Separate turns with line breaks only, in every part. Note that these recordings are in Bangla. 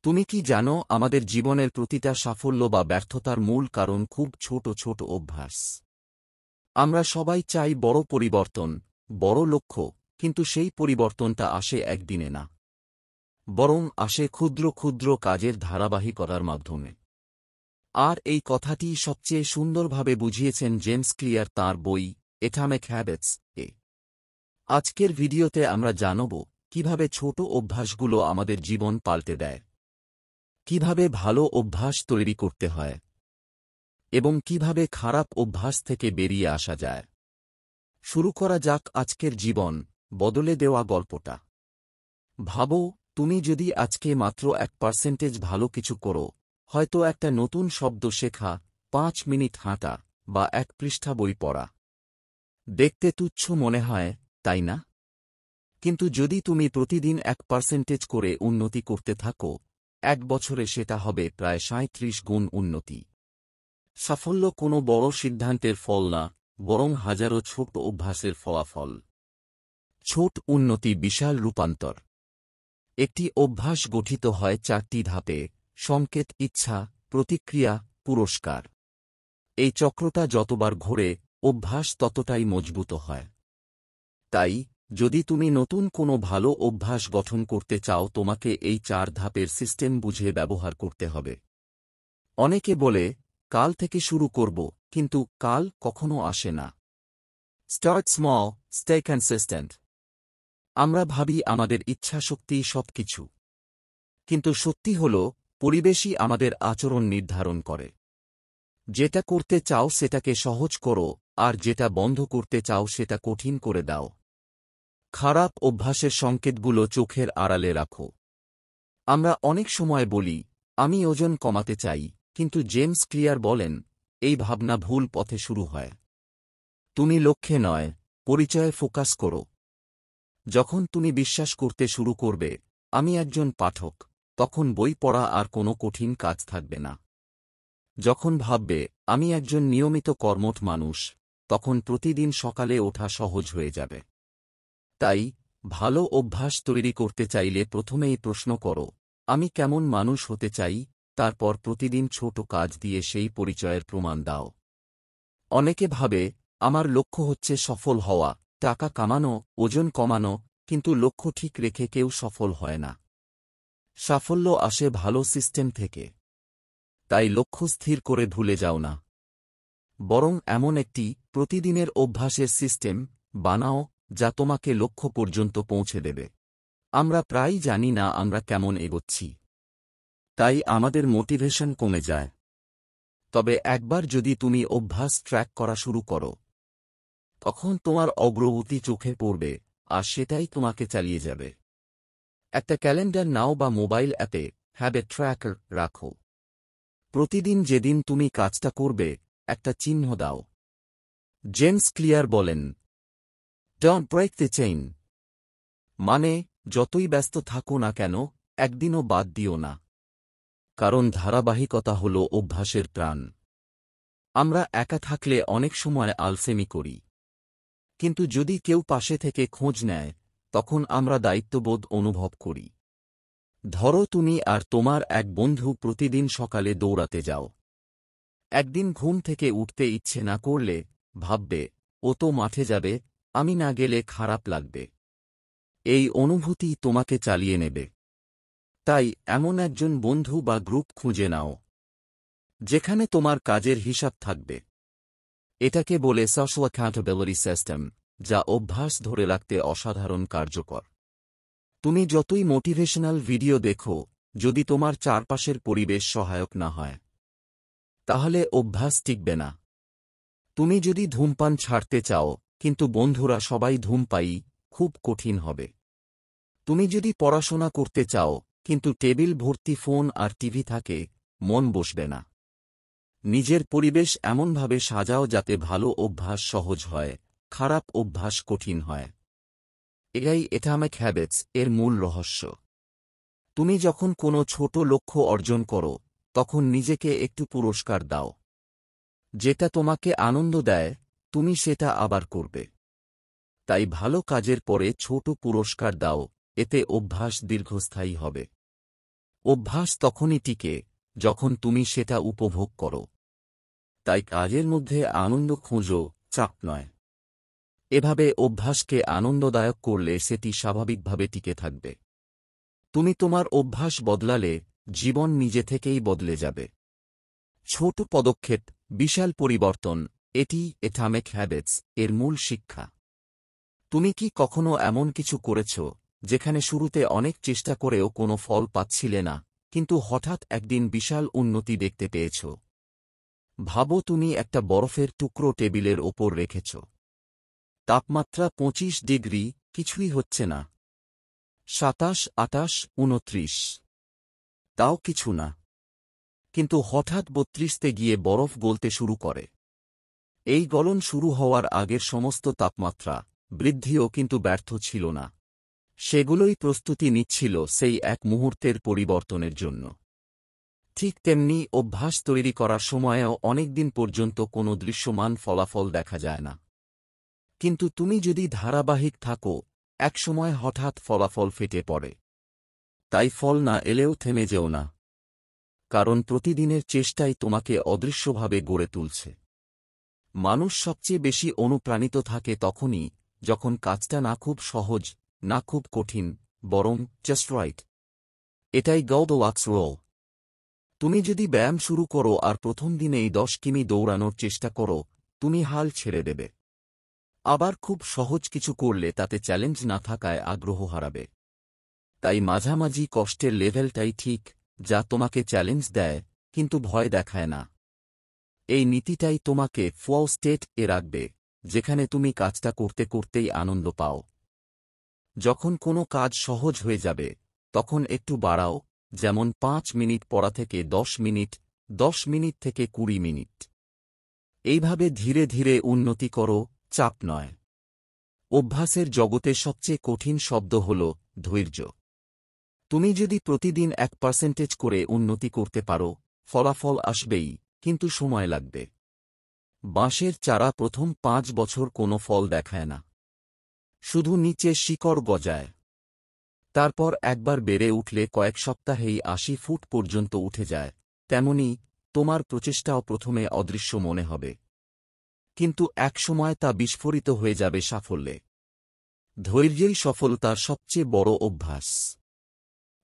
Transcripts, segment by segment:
তুমি কি জানো আমাদের জীবনের প্রতিটা সাফল্য বা ব্যর্থতার মূল কারণ খুব ছোট ছোট অভ্যাস। আমরা সবাই চাই বড় পরিবর্তন, বড় লক্ষ্য, কিন্তু সেই পরিবর্তনটা আসে একদিনে না, বরং আসে ক্ষুদ্র ক্ষুদ্র কাজের ধারাবাহিকতার মাধ্যমে। আর এই কথাটি সবচেয়ে সুন্দরভাবে বুঝিয়েছেন জেমস ক্লিয়ার তাঁর বই অ্যাটমিক হ্যাবিটস এ। আজকের ভিডিওতে আমরা জানব কিভাবে ছোট অভ্যাসগুলো আমাদের জীবন পাল্টে দেয়, কিভাবে ভালো অভ্যাস তৈরি করতে হয় এবং কিভাবে খারাপ অভ্যাস থেকে বেরিয়ে আসা যায়। শুরু করা যাক আজকের জীবন বদলে দেওয়া গল্পটা। ভাবো, তুমি যদি আজকে মাত্র 1% ভালো কিছু করো, হয়তো একটা নতুন শব্দ শেখা, 5 মিনিট হাঁটা বা 1 পৃষ্ঠা বই পড়া। দেখতে তুচ্ছ মনে হয়, তাই না? কিন্তু যদি তুমি প্রতিদিন 1% করে উন্নতি করতে থাকো, 1 বছরে সেটা হবে প্রায় 37 গুণ উন্নতি। সাফল্য কোনো বড় সিদ্ধান্তের ফল না, বরং হাজারো ছোট অভ্যাসের ফলাফল। ছোট উন্নতি বিশাল রূপান্তর। একটি অভ্যাস গঠিত হয় 4টি ধাপে: সংকেত, ইচ্ছা, প্রতিক্রিয়া, পুরস্কার। এই চক্রটা যতবার ঘোরে, অভ্যাস ততটাই মজবুত হয়। তাই যদি তুমি নতুন কোনো ভালো অভ্যাস গঠন করতে চাও, তোমাকে এই 4 ধাপের সিস্টেম বুঝে ব্যবহার করতে হবে। অনেকে বলে, কাল থেকে শুরু করব, কিন্তু কাল কখনো আসে না। Start small, stay consistent. আমরা ভাবি আমাদের ইচ্ছাশক্তি সবকিছু, কিন্তু সত্যি হল পরিবেশই আমাদের আচরণ নির্ধারণ করে। যেটা করতে চাও সেটাকে সহজ করো, আর যেটা বন্ধ করতে চাও সেটা কঠিন করে দাও। খারাপ অভ্যাসের সংকেতগুলো চোখের আড়ালে রাখো। আমরা অনেক সময় বলি, আমি ওজন কমাতে চাই, কিন্তু জেমস ক্লিয়ার বলেন, এই ভাবনা ভুল পথে শুরু হয়। তুমি লক্ষ্যে নয়, পরিচয়ে ফোকাস করো। যখন তুমি বিশ্বাস করতে শুরু করবে, আমি একজন পাঠক, তখন বই পড়া আর কোনো কঠিন কাজ থাকবে না। যখন ভাববে, আমি একজন নিয়মিত কর্মঠ মানুষ, তখন প্রতিদিন সকালে ওঠা সহজ হয়ে যাবে। তাই ভালো অভ্যাস তৈরি করতে চাইলে প্রথমেই প্রশ্ন করো, আমি কেমন মানুষ হতে চাই, তারপর প্রতিদিন ছোট কাজ দিয়ে সেই পরিচয়ের প্রমাণ দাও। অনেকে ভাবে, আমার লক্ষ্য হচ্ছে সফল হওয়া, টাকা কামানো, ওজন কমানো, কিন্তু লক্ষ্য ঠিক রেখে কেউ সফল হয় না। সাফল্য আসে ভালো সিস্টেম থেকে। তাই লক্ষ্য স্থির করে ভুলে যাও না, বরং এমন একটি প্রতিদিনের অভ্যাসের সিস্টেম বানাও যা তোমাকে লক্ষ্য পর্যন্ত পৌঁছে দেবে। আমরা প্রায়ই জানি না আমরা কেমন এগোচ্ছি, তাই আমাদের মোটিভেশন কমে যায়। তবে একবার যদি তুমি অভ্যাস ট্র্যাক করা শুরু করো, তখন তোমার অগ্রগতি চোখে পড়বে, আর সেটাই তোমাকে চালিয়ে যাবে। একটা ক্যালেন্ডার নাও বা মোবাইল অ্যাপে হ্যাবিট ট্র্যাকার রাখো। প্রতিদিন যেদিন তুমি কাজটা করবে, একটা চিহ্ন দাও। জেমস ক্লিয়ার বলেন, ডোন্ট ব্রেক দ্য চেইন। মানে, যতই ব্যস্ত থাকো না কেন, একদিনও বাদ দিও না। কারণ ধারাবাহিকতা হল অভ্যাসের প্রাণ। আমরা একা থাকলে অনেক সময় আলসেমি করি, কিন্তু যদি কেউ পাশে থেকে খোঁজ নেয়, তখন আমরা দায়িত্ববোধ অনুভব করি। ধরো, তুমি আর তোমার এক বন্ধু প্রতিদিন সকালে দৌড়াতে যাও। একদিন ঘুম থেকে উঠতে ইচ্ছে না করলে ভাববে, ও তো মাঠে যাবে, আমি না গেলে খারাপ লাগবে। এই অনুভূতি তোমাকে চালিয়ে নেবে। তাই এমন একজন বন্ধু বা গ্রুপ খুঁজে নাও, যেখানে তোমার কাজের হিসাব থাকবে। এটাকে বলে সোশ্যাল অ্যাকাউন্টেবিলিটি সিস্টেম, যা অভ্যাস ধরে রাখতে অসাধারণ কার্যকর। তুমি যতই মোটিভেশনাল ভিডিও দেখো, যদি তোমার চারপাশের পরিবেশ সহায়ক না হয়, তাহলে অভ্যাস টিকবে না। তুমি যদি ধূমপান ছাড়তে চাও, কিন্তু বন্ধুরা সবাই ধূমপায়ী, খুব কঠিন হবে। তুমি যদি পড়াশোনা করতে চাও, কিন্তু টেবিল ভর্তি ফোন আর টিভি থাকে, মন বসবে না। নিজের পরিবেশ এমনভাবে সাজাও যাতে ভালো অভ্যাস সহজ হয়, খারাপ অভ্যাস কঠিন হয়। এটাই অ্যাটমিক হ্যাবিটস এর মূল রহস্য। তুমি যখন কোনো ছোট লক্ষ্য অর্জন করো, তখন নিজেকে একটু পুরস্কার দাও। যেটা তোমাকে আনন্দ দেয়, তুমি সেটা আবার করবে। তাই ভালো কাজের পরে ছোট পুরস্কার দাও, এতে অভ্যাস দীর্ঘস্থায়ী হবে। অভ্যাস তখনই টিকে যখন তুমি সেটা উপভোগ করো। তাই কাজের মধ্যে আনন্দ খোঁজো, চাপ নয়। এভাবে অভ্যাসকে আনন্দদায়ক করলে সেটি স্বাভাবিকভাবে টিকে থাকবে। তুমি তোমার অভ্যাস বদলালে জীবন নিজে থেকেই বদলে যাবে। ছোট পদক্ষেপ, বিশাল পরিবর্তন, এটি অ্যাটমিক হ্যাবিটস এর মূল শিক্ষা। তুমি কি কখনো এমন কিছু করেছ যেখানে শুরুতে অনেক চেষ্টা করেও কোনো ফল পাচ্ছিলে না, কিন্তু হঠাৎ একদিন বিশাল উন্নতি দেখতে পেয়েছ? ভাবো তুমি একটা বরফের টুকরো টেবিলের ওপর রেখেছ। তাপমাত্রা 25 ডিগ্রি, কিছুই হচ্ছে না। 27, 28, 29, তাও কিছু না। কিন্তু হঠাৎ 32তে গিয়ে বরফ গলতে শুরু করে। এই গলন শুরু হওয়ার আগের সমস্ত তাপমাত্রা বৃদ্ধিও কিন্তু ব্যর্থ ছিল না। সেগুলোই প্রস্তুতি নিচ্ছিল সেই এক মুহূর্তের পরিবর্তনের জন্য। ঠিক তেমনি অভ্যাস তৈরি করার সময়েও অনেকদিন পর্যন্ত কোনো দৃশ্যমান ফলাফল দেখা যায় না। কিন্তু তুমি যদি ধারাবাহিক থাকো, একসময় হঠাৎ ফলাফল ফেটে পড়ে। তাই ফল না এলেও থেমে যেও না, কারণ প্রতিদিনের চেষ্টাই তোমাকে অদৃশ্যভাবে গড়ে তুলছে। মানুষ সবচেয়ে বেশি অনুপ্রাণিত থাকে তখনই যখন কাজটা না খুব সহজ, না খুব কঠিন, বরং জাস্ট রাইট। এটাই গোল্ডওয়াক্স রুল। তুমি যদি ব্যায়াম শুরু করো আর প্রথম দিনেই 10 কিমি দৌড়ানোর চেষ্টা করো, তুমি হাল ছেড়ে দেবে। আবার খুব সহজ কিছু করলে তাতে চ্যালেঞ্জ না থাকায় আগ্রহ হারাবে। তাই মাঝামাঝি কষ্টের লেভেলটাই ঠিক, যা তোমাকে চ্যালেঞ্জ দেয় কিন্তু ভয় দেখায় না। এই নীতিটাই তোমাকে ফ্লো স্টেট এ রাখবে, যেখানে তুমি কাজটা করতে করতেই আনন্দ পাও। যখন কোনো কাজ সহজ হয়ে যাবে তখন একটু বাড়াও, যেমন 5 মিনিট পড়া থেকে 10 মিনিট, 10 মিনিট থেকে 20 মিনিট। এইভাবে ধীরে ধীরে উন্নতি করো, চাপ নয়। অভ্যাসের জগতে সবচেয়ে কঠিন শব্দ হল ধৈর্য। তুমি যদি প্রতিদিন 1% করে উন্নতি করতে পারো, ফলাফল আসবেই, কিন্তু সময় লাগবে। বাঁশের চারা প্রথম 5 বছর কোনো ফল দেখায় না, শুধু নিচে শিকড় গজায়। তারপর একবার বেড়ে উঠলে কয়েক সপ্তাহেই 80 ফুট পর্যন্ত উঠে যায়। তেমনি তোমার প্রচেষ্টাও প্রথমে অদৃশ্য মনে হবে, কিন্তু একসময় তা বিস্ফোরিত হয়ে যাবে সাফল্যে। ধৈর্যই সফলতার সবচেয়ে বড় অভ্যাস।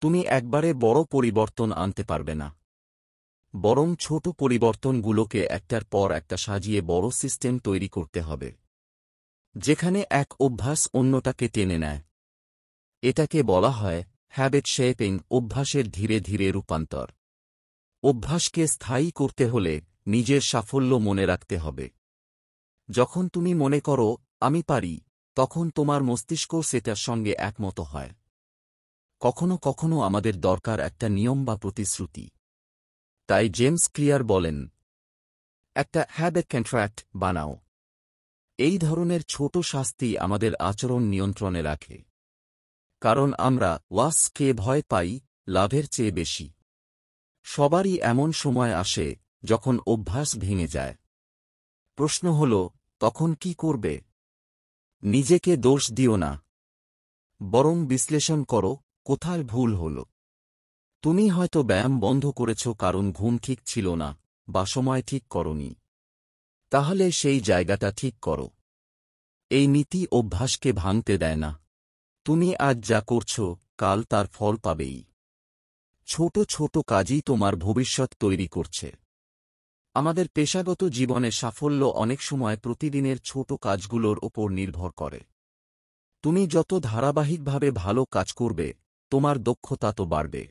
তুমি একবারে বড় পরিবর্তন আনতে পারবে না, বরং ছোট পরিবর্তনগুলোকে একটার পর একটা সাজিয়ে বড় সিস্টেম তৈরি করতে হবে, যেখানে এক অভ্যাস অন্যটাকে টেনে নেয়। এটাকে বলা হয় হ্যাবিট শেপিং, অভ্যাসের ধীরে ধীরে রূপান্তর। অভ্যাসকে স্থায়ী করতে হলে নিজের সাফল্য মনে রাখতে হবে। যখন তুমি মনে করো আমি পারি, তখন তোমার মস্তিষ্ক সেটার সঙ্গে একমত হয়। কখনো কখনো আমাদের দরকার একটা নিয়ম বা প্রতিশ্রুতি। তাই জেমস ক্লিয়ার বলেন, একটা হ্যাবিট কন্ট্রাক্ট বানাও। এই ধরনের ছোট শাস্তি আমাদের আচরণ নিয়ন্ত্রণে রাখে। কারণ আমরা লসকে ভয় পাই লাভের চেয়ে বেশি। সবারই এমন সময় আসে যখন অভ্যাস ভেঙে যায়। প্রশ্ন হল, তখন কি করবে? নিজেকে দোষ দিও না, বরং বিশ্লেষণ করো কোথায় ভুল হল। তুমি হয়তো ব্যায়াম বন্ধ করেছ কারণ ঘুম ঠিক ছিল না বা সময় ঠিক করনি। তাহলে সেই জায়গাটা ঠিক করো। এই নীতি অভ্যাসকে ভাঙতে দেয় না। তুমি আজ যা করছ কাল তার ফল পাবেই। ছোট ছোট কাজই তোমার ভবিষ্যৎ তৈরি করছে। আমাদের পেশাগত জীবনে সাফল্য অনেক সময় প্রতিদিনের ছোট কাজগুলোর ওপর নির্ভর করে। তুমি যত ধারাবাহিকভাবে ভালো কাজ করবে, তোমার দক্ষতা তো বাড়বে।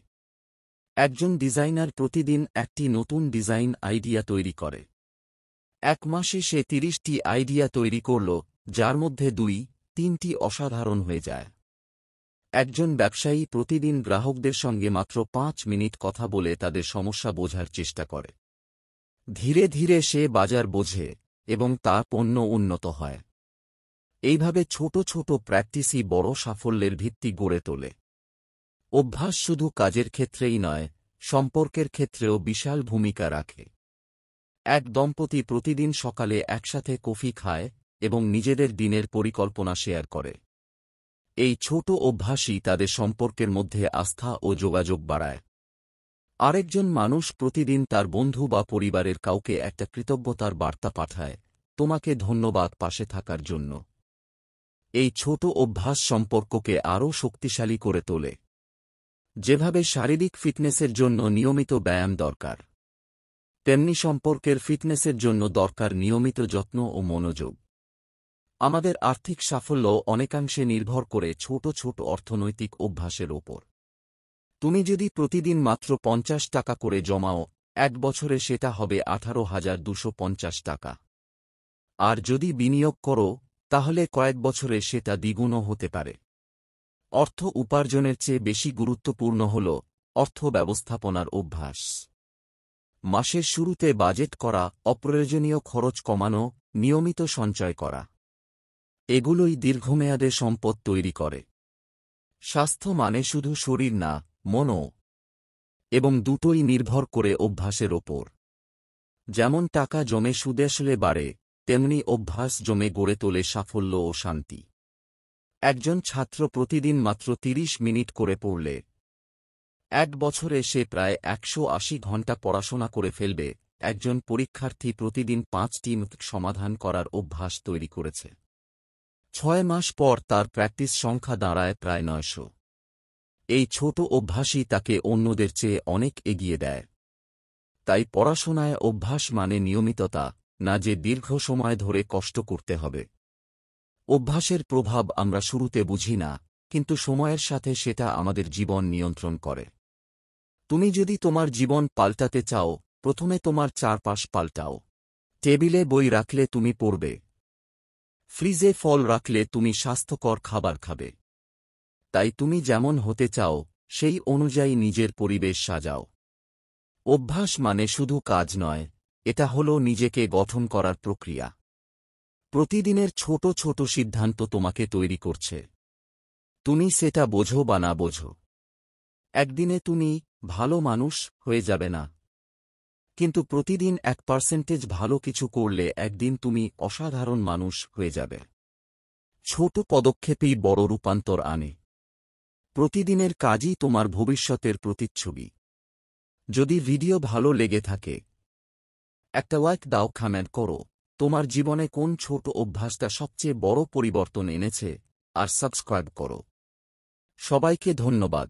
একজন ডিজাইনার প্রতিদিন একটি নতুন ডিজাইন আইডিয়া তৈরি করে। 1 মাসে সে 30টি আইডিয়া তৈরি করল, যার মধ্যে 2-3টি অসাধারণ হয়ে যায়। একজন ব্যবসায়ী প্রতিদিন গ্রাহকদের সঙ্গে মাত্র 5 মিনিট কথা বলে তাদের সমস্যা বোঝার চেষ্টা করে। ধীরে ধীরে সে বাজার বোঝে এবং তার পণ্য উন্নত হয়। এইভাবে ছোট ছোট প্র্যাকটিসই বড় সাফল্যের ভিত্তি গড়ে তোলে। অভ্যাস শুধু কাজের ক্ষেত্রেই নয়, সম্পর্কের ক্ষেত্রেও বিশাল ভূমিকা রাখে। এক দম্পতি প্রতিদিন সকালে একসাথে কফি খায় এবং নিজেদের দিনের পরিকল্পনা শেয়ার করে। এই ছোট অভ্যাসই তাদের সম্পর্কের মধ্যে আস্থা ও যোগাযোগ বাড়ায়। আরেকজন মানুষ প্রতিদিন তার বন্ধু বা পরিবারের কাউকে একটা কৃতজ্ঞতার বার্তা পাঠায়, তোমাকে ধন্যবাদ পাশে থাকার জন্য। এই ছোট অভ্যাস সম্পর্ককে আরও শক্তিশালী করে তোলে। যেভাবে শারীরিক ফিটনেসের জন্য নিয়মিত ব্যায়াম দরকার, তেমনি সম্পর্কের ফিটনেসের জন্য দরকার নিয়মিত যত্ন ও মনোযোগ। আমাদের আর্থিক সাফল্য অনেকাংশে নির্ভর করে ছোট ছোট অর্থনৈতিক অভ্যাসের ওপর। তুমি যদি প্রতিদিন মাত্র ৫০ টাকা করে জমাও, ১ বছরে সেটা হবে ১৮,২৫০ টাকা। আর যদি বিনিয়োগ করো, তাহলে কয়েক বছরে সেটা দ্বিগুণও হতে পারে। অর্থ উপার্জনের চেয়ে বেশি গুরুত্বপূর্ণ হল অর্থ ব্যবস্থাপনার অভ্যাস। মাসের শুরুতে বাজেট করা, অপ্রয়োজনীয় খরচ কমানো, নিয়মিত সঞ্চয় করা, এগুলোই দীর্ঘমেয়াদে সম্পদ তৈরি করে। স্বাস্থ্য মানে শুধু শরীর না, মনও, এবং দুটোই নির্ভর করে অভ্যাসের ওপর। যেমন টাকা জমে সুদে আসলে বাড়ে, তেমনি অভ্যাস জমে গড়ে তোলে সাফল্য ও শান্তি। একজন ছাত্র প্রতিদিন মাত্র ৩০ মিনিট করে পড়লে ১ বছরে সে প্রায় ১৮০ ঘণ্টা পড়াশোনা করে ফেলবে। একজন পরীক্ষার্থী প্রতিদিন ৫টি সমাধান করার অভ্যাস তৈরি করেছে। ৬ মাস পর তার প্র্যাকটিস সংখ্যা দাঁড়ায় প্রায় ৯০০। এই ছোট অভ্যাসই তাকে অন্যদের চেয়ে অনেক এগিয়ে দেয়। তাই পড়াশোনায় অভ্যাস মানে নিয়মিততা, না যে দীর্ঘ সময় ধরে কষ্ট করতে হবে। অভ্যাসের প্রভাব আমরা শুরুতে বুঝি না, কিন্তু সময়ের সাথে সেটা আমাদের জীবন নিয়ন্ত্রণ করে। তুমি যদি তোমার জীবন পাল্টাতে চাও, প্রথমে তোমার চারপাশ পাল্টাও। টেবিলে বই রাখলে তুমি পড়বে, ফ্রিজে ফল রাখলে তুমি স্বাস্থ্যকর খাবার খাবে। তাই তুমি যেমন হতে চাও, সেই অনুযায়ী নিজের পরিবেশ সাজাও। অভ্যাস মানে শুধু কাজ নয়, এটা হলো নিজেকে গঠন করার প্রক্রিয়া। প্রতিদিনের ছোট ছোট সিদ্ধান্ত তোমাকে তৈরি করছে। তুমি সেটা বোঝো বা না বোঝো। একদিনে তুমি ভালো মানুষ হয়ে যাবে না, কিন্তু প্রতিদিন ১% ভালো কিছু করলে একদিন তুমি অসাধারণ মানুষ হয়ে যাবে। ছোট পদক্ষেপেই বড় রূপান্তর আনে। প্রতিদিনের কাজই তোমার ভবিষ্যতের প্রতিচ্ছবি। যদি ভিডিও ভালো লেগে থাকে, একটা লাইক দাও, কমেন্ট করো তোমার জীবনে কোন ছোট অভ্যাসটা সবচেয়ে বড় পরিবর্তন এনেছে, আর সাবস্ক্রাইব করো। সবাইকে ধন্যবাদ।